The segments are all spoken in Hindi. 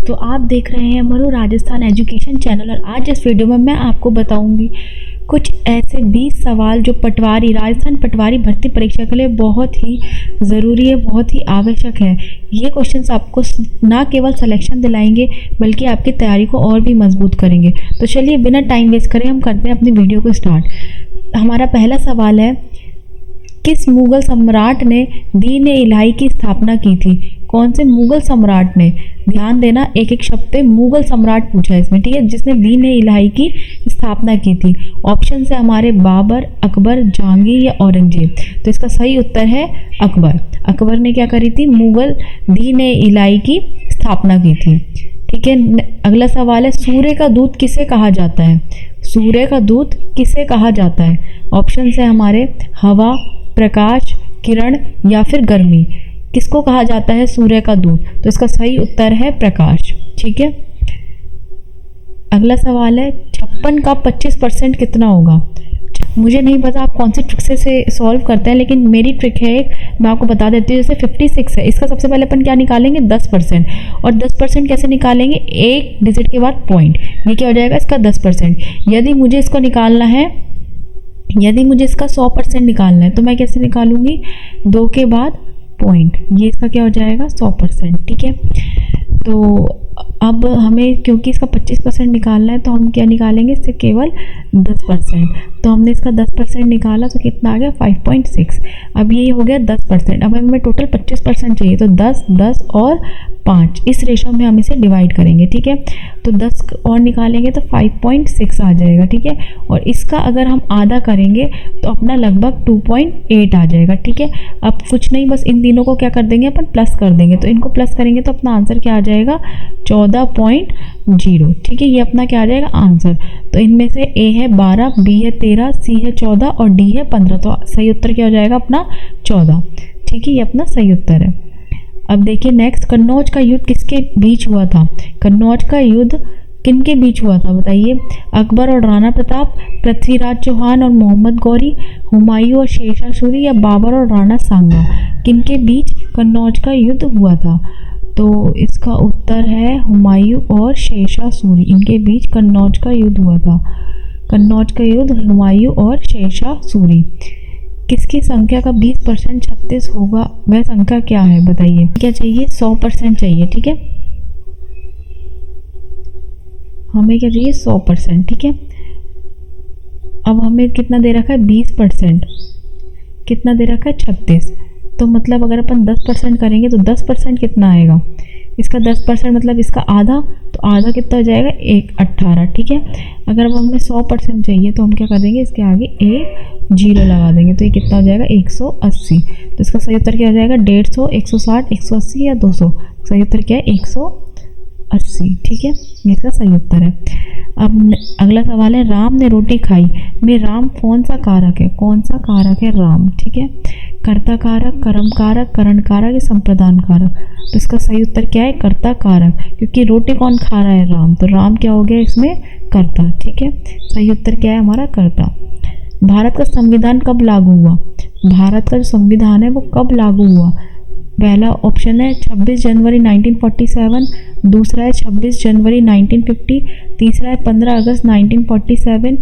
तो आप देख रहे हैं मरु राजस्थान एजुकेशन चैनल और आज इस वीडियो में मैं आपको बताऊंगी कुछ ऐसे 20 सवाल जो राजस्थान पटवारी भर्ती परीक्षा के लिए बहुत ही ज़रूरी है, बहुत ही आवश्यक है। ये क्वेश्चंस आपको ना केवल सिलेक्शन दिलाएंगे बल्कि आपकी तैयारी को और भी मजबूत करेंगे। तो चलिए बिना टाइम वेस्ट करें हम करते हैं अपनी वीडियो को स्टार्ट। हमारा पहला सवाल है, किस मुगल सम्राट ने दीन ए इलाही की स्थापना की थी? कौन से मुगल सम्राट ने? ध्यान देना, एक एक शब्द पे मुगल सम्राट पूछा है इसमें, ठीक है, जिसने दीन ए इलाही की स्थापना की थी। ऑप्शन है हमारे बाबर, अकबर, जहांगीर या औरंगजेब। तो इसका सही उत्तर है अकबर। अकबर ने क्या करी थी? मुगल दीन ए इलाही की स्थापना की थी। ठीक है, अगला सवाल है, सूर्य का दूत किसे कहा जाता है? सूर्य का दूत किसे कहा जाता है? ऑप्शन है हमारे हवा, प्रकाश, किरण या फिर गर्मी। किसको कहा जाता है सूर्य का दूत? तो इसका सही उत्तर है प्रकाश। ठीक है, अगला सवाल है, 56 का 25% कितना होगा? मुझे नहीं पता आप कौन सी ट्रिक से सॉल्व करते हैं, लेकिन मेरी ट्रिक है एक, मैं आपको बता देती हूँ। जैसे 56 है, इसका सबसे पहले अपन क्या निकालेंगे? 10%। और 10% कैसे निकालेंगे? एक डिजिट के बाद पॉइंट, ये क्या हो जाएगा? इसका 10%। यदि मुझे इसको निकालना है, यदि मुझे इसका 100% निकालना है तो मैं कैसे निकालूंगी? 2 के बाद पॉइंट, ये इसका क्या हो जाएगा? 100%। ठीक है, तो अब हमें क्योंकि इसका 25% निकालना है तो हम क्या निकालेंगे? इससे केवल 10%। तो हमने इसका 10% निकाला तो कितना आ गया? 5.6। अब ये हो गया 10%। अब हमें टोटल 25% चाहिए, तो 10, 10 और 5 इस रेशो में हम इसे डिवाइड करेंगे। ठीक है, तो 10 और निकालेंगे तो 5.6 आ जाएगा। ठीक है, और इसका अगर हम आधा करेंगे तो अपना लगभग 2.8 आ जाएगा। ठीक है, अब कुछ नहीं, बस इन तीनों को क्या कर देंगे? अपन प्लस कर देंगे। तो इनको प्लस करेंगे तो अपना आंसर क्या आ जाएगा? 14.0। ठीक है, ये अपना क्या आ जाएगा? आंसर। तो इनमें से ए है 12, बी है 13, सी है 14 और डी है 15। तो सही उत्तर क्या हो जाएगा? अपना 14। ठीक है, ये अपना सही उत्तर है। अब देखिए नेक्स्ट, कन्नौज का युद्ध किसके बीच हुआ था? कन्नौज का युद्ध किन के बीच हुआ था बताइए? अकबर और राणा प्रताप, पृथ्वीराज चौहान और मोहम्मद गौरी, हुमायूं और शेरशाह सूरी या बाबर और राणा सांगा? किन के बीच कन्नौज का युद्ध हुआ था? तो इसका उत्तर है हुमायूं और शेरशाह सूरी, इनके बीच कन्नौज का युद्ध हुआ था। कन्नौज का युद्ध हुमायूं और शेरशाह सूरी। किसकी संख्या का 20% 36 होगा? वह संख्या क्या है बताइए? क्या चाहिए? 100% चाहिए। ठीक है, हमें क्या चाहिए? 100%। ठीक है, अब हमें कितना दे रखा है? 20%। कितना दे रखा है? 36। तो मतलब अगर अपन 10% करेंगे तो 10% कितना आएगा? इसका 10% मतलब इसका आधा, तो आधा कितना हो जाएगा? 18। ठीक है, अगर अब हमें 100% चाहिए तो हम क्या कर देंगे? इसके आगे 0 लगा देंगे, तो ये कितना हो जाएगा? 180। तो इसका सही उत्तर क्या हो जाएगा? 150, 160, 180 या 200? सही उत्तर क्या है? 180। ठीक है, ये इसका सही उत्तर है। अब अगला सवाल है, राम ने रोटी खाई में राम कौन सा कारक है? कौन सा कारक है राम? ठीक है, कर्ता कारक, कर्म कारक, करण कारक या संप्रदान कारक? तो इसका सही उत्तर क्या है? कर्ता कारक, क्योंकि रोटी कौन खा रहा है? राम। तो राम क्या हो गया इसमें? कर्ता। ठीक है, सही उत्तर क्या है हमारा? कर्ता। भारत का संविधान कब लागू हुआ? भारत का जो संविधान है वो कब लागू हुआ? पहला ऑप्शन है 26 जनवरी 1947, दूसरा है 26 जनवरी 1950, तीसरा है 15 अगस्त 1947,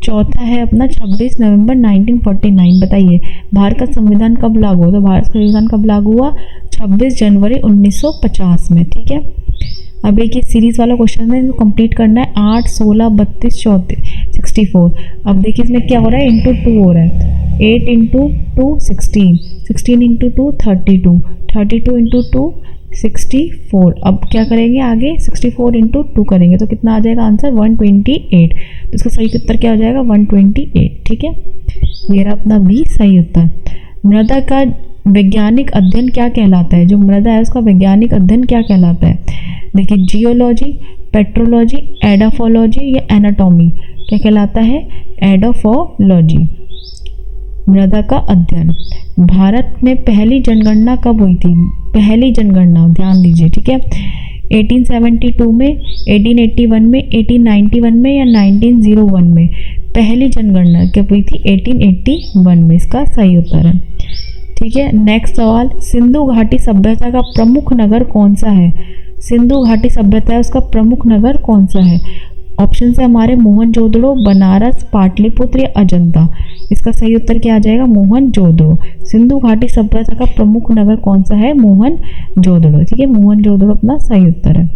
चौथा है अपना 26 नवंबर 1949। बताइए भारत का संविधान कब लागू हुआ? तो भारत का संविधान कब लागू हुआ? 26 जनवरी 1950 में। ठीक है, अब एक ये सीरीज वाला क्वेश्चन है, इसको कंप्लीट करना है। 8, 16, 32, 34, 64। अब देखिए इसमें क्या हो रहा है? इंटू 2 हो रहा है। 8 इंटू 2 16, 16 इंटू 2 32, 32 इंटू 2 64। अब क्या करेंगे आगे? 64 इंटू 2 करेंगे तो कितना आ जाएगा आंसर? 128। तो इसका सही उत्तर क्या हो जाएगा? 128। ठीक है, ये रहा अपना बी सही उत्तर। मृदा का वैज्ञानिक अध्ययन क्या कहलाता है? जो मृदा है उसका वैज्ञानिक अध्ययन क्या कहलाता है? देखिए, जियोलॉजी, पेट्रोलॉजी, एडाफोलॉजी या एनाटॉमी? क्या कहलाता है? एडाफोलॉजी। मृदा का अध्ययन। भारत में पहली जनगणना कब हुई थी? पहली जनगणना ध्यान दीजिए। ठीक है, 1872 में, 1881 में, 1891 में या 1901 में? पहली जनगणना कब हुई थी? 1881 में, इसका सही उत्तर है। ठीक है, नेक्स्ट सवाल, सिंधु घाटी सभ्यता का प्रमुख नगर कौन सा है? सिंधु घाटी सभ्यता है उसका प्रमुख नगर कौन सा है? ऑप्शन से हमारे मोहनजोदड़ो, बनारस, पाटलिपुत्र या अजंता। इसका सही उत्तर क्या आ जाएगा? मोहनजोदड़ो। सिंधु घाटी सभ्यता का प्रमुख नगर कौन सा है? मोहनजोदड़ो। ठीक है, मोहनजोदड़ो अपना सही उत्तर है।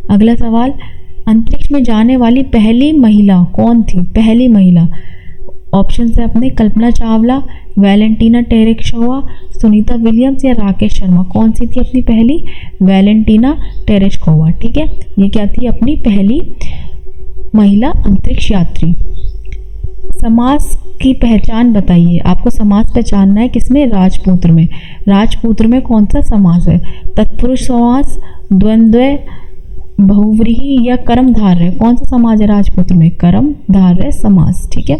अगला सवाल, अंतरिक्ष में जाने वाली पहली महिला कौन थी? पहली महिला, ऑप्शन से अपने Kalpana Chawla, Valentina Tereshkova, Sunita Williams या राकेश शर्मा। कौन सी थी अपनी पहली? Valentina Tereshkova. ठीक है, ये क्या थी? अपनी पहली महिला अंतरिक्ष यात्री। समास की पहचान बताइए। आपको समास पहचानना है किसमें? राजपूत्र में। राजपूत्र में कौन सा समास है? तत्पुरुष समास, द्वंद्व, बहुव्रीहि या कर्मधारय। कौन सा समास है राजपूत्र में? कर्मधारय समास। ठीक है,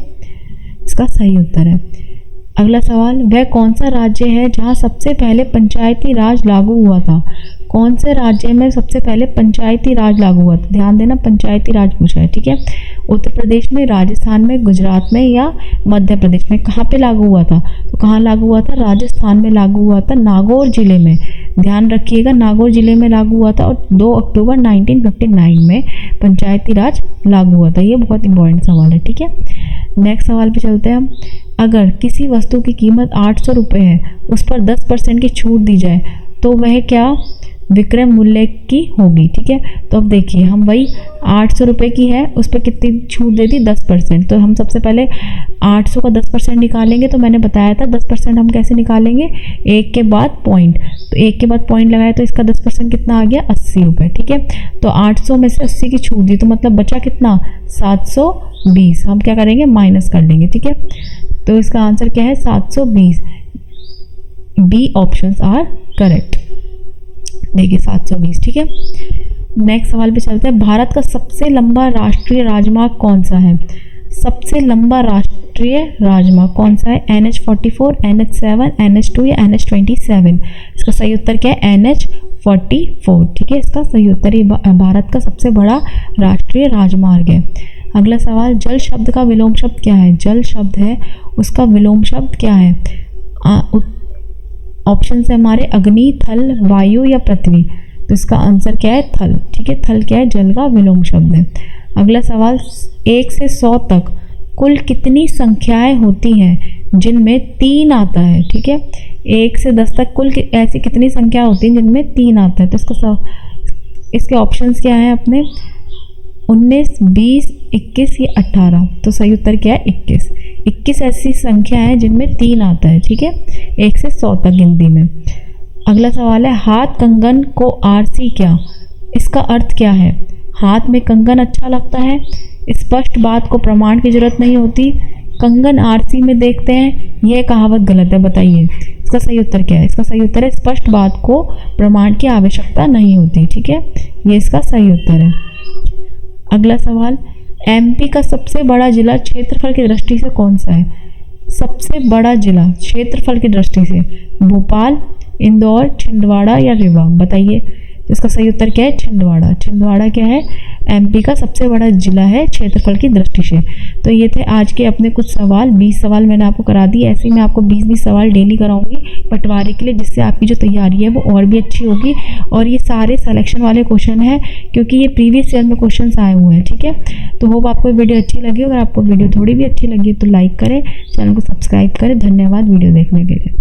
इसका सही उत्तर है। अगला सवाल, वह कौन सा राज्य है जहां सबसे पहले पंचायती राज लागू हुआ था? कौन से राज्य में सबसे पहले पंचायती राज लागू हुआ था? ध्यान देना, पंचायती राज पूछा है। ठीक है, उत्तर प्रदेश में, राजस्थान में, गुजरात में या मध्य प्रदेश में? कहाँ पे लागू हुआ था? तो कहाँ लागू हुआ था? राजस्थान में लागू हुआ था, नागौर जिले में। ध्यान रखिएगा, नागौर जिले में लागू हुआ था और 2 अक्टूबर 1959 में पंचायती राज लागू हुआ था। ये बहुत इंपॉर्टेंट सवाल है। ठीक है, नेक्स्ट सवाल पे चलते हैं हम। अगर किसी वस्तु की कीमत 800 रुपये है, उस पर 10% की छूट दी जाए तो वह क्या विक्रय मूल्य की होगी? ठीक है, तो अब देखिए, हम वही 800 रुपये की है, उस पर कितनी छूट दे दी? 10%। तो हम सबसे पहले 800 का 10% निकालेंगे। तो मैंने बताया था 10% हम कैसे निकालेंगे? एक के बाद पॉइंट, तो एक के बाद पॉइंट लगाए तो इसका 10% कितना आ गया? 80 रुपये। ठीक है, तो 800 में से 80 की छूट दी तो मतलब बचा कितना? 720। हम क्या करेंगे? माइनस कर लेंगे। ठीक है, तो इसका आंसर क्या है? 720। B options are correct. देखिए 720। ठीक है, नेक्स्ट सवाल पे चलते हैं। भारत का सबसे लंबा राष्ट्रीय राजमार्ग कौन सा है? सबसे लंबा राष्ट्रीय राजमार्ग कौन सा है? NH44, NH7, NH2 या NH27। इसका सही उत्तर क्या है? NH44। ठीक है, इसका सही उत्तर ये भारत का सबसे बड़ा राष्ट्रीय राजमार्ग है। अगला सवाल, जल शब्द का विलोम शब्द क्या है? जल शब्द है उसका विलोम शब्द क्या है? ऑप्शन से हमारे अग्नि, थल, वायु या पृथ्वी। तो इसका आंसर क्या है? थल। ठीक है, थल क्या है? जल का विलोम शब्द है। अगला सवाल, 1 से 100 तक कुल कितनी संख्याएं होती हैं जिनमें 3 आता है? ठीक है, 1 से 10 तक कुल ऐसी कितनी संख्या होती हैं जिनमें 3 आता है? तो इसके ऑप्शंस क्या हैं अपने? 19, 20, 21 या 18। तो सही उत्तर क्या है? 21। 21 ऐसी संख्या है जिनमें 3 आता है। ठीक है, 1 से 100 तक गिनती में। अगला सवाल है, हाथ कंगन को आरसी क्या? इसका अर्थ क्या है? हाथ में कंगन अच्छा लगता है, स्पष्ट बात को प्रमाण की जरूरत नहीं होती, कंगन आरसी में देखते हैं, यह कहावत गलत है। बताइए इसका सही उत्तर क्या है? इसका सही उत्तर है स्पष्ट बात को प्रमाण की आवश्यकता नहीं होती। ठीक है, ये इसका सही उत्तर है। अगला सवाल, एमपी का सबसे बड़ा जिला क्षेत्रफल की दृष्टि से कौन सा है? सबसे बड़ा जिला क्षेत्रफल की दृष्टि से? भोपाल, इंदौर, छिंदवाड़ा या रीवा। बताइए इसका सही उत्तर क्या है? छिंदवाड़ा। छिंदवाड़ा क्या है? एमपी का सबसे बड़ा जिला है क्षेत्रफल की दृष्टि से। तो ये थे आज के अपने कुछ सवाल। 20 सवाल मैंने आपको करा दिए। ऐसे ही मैं आपको 20-20 सवाल डेली कराऊंगी पटवारी के लिए, जिससे आपकी जो तैयारी है वो और भी अच्छी होगी। और ये सारे सिलेक्शन वाले क्वेश्चन हैं क्योंकि ये प्रीवियस ईयर में क्वेश्चन आए हुए हैं। ठीक है, तो होप आपको वीडियो अच्छी लगी। अगर आपको वीडियो थोड़ी भी अच्छी लगी तो लाइक करें, चैनल को सब्सक्राइब करें। धन्यवाद वीडियो देखने के लिए।